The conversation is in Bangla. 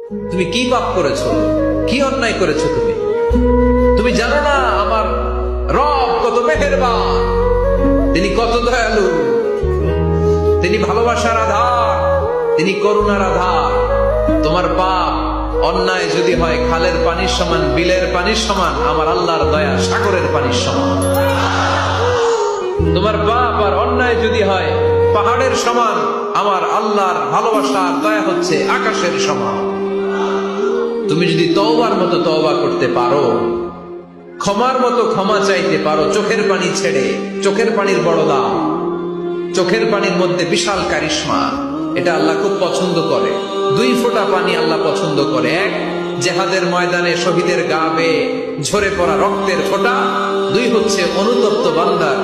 তুমি কি পাপ করেছো, কি অন্যায় করেছো? তুমি জানো না আমার রব কত মেহেরবান, তিনি কত দয়ালু, তিনি ভালোবাসার আধার, তিনি করুণার আধার। তোমার পাপ অন্যায় যদি হয় খালের পানির সমান, বিলের পানির সমান, আমার আল্লাহর দয়া সাগরের পানির সমান। তোমার পাপ আর অন্যায় যদি হয় পাহাড়ের সমান, আমার আল্লাহর ভালোবাসা আর দয়া হচ্ছে আকাশের সমান। তুমি যদি তওবার মতো তওবা করতে পারো, ক্ষমার মতো ক্ষমা চাইতে পারো, চোখের পানি ছেড়ে, চোখের পানির বড় দাম, চোখের পানির মধ্যে বিশাল কারিশমা, এটা আল্লাহ খুব পছন্দ করে। 2 ফোঁটা পানি আল্লাহ পছন্দ করে। এক, জেহাদের ময়দানে শহীদের গা বেয়ে ঝরে পড়া রক্তের ফোঁটা। 2 হচ্ছে অনুতপ্ত বান্দার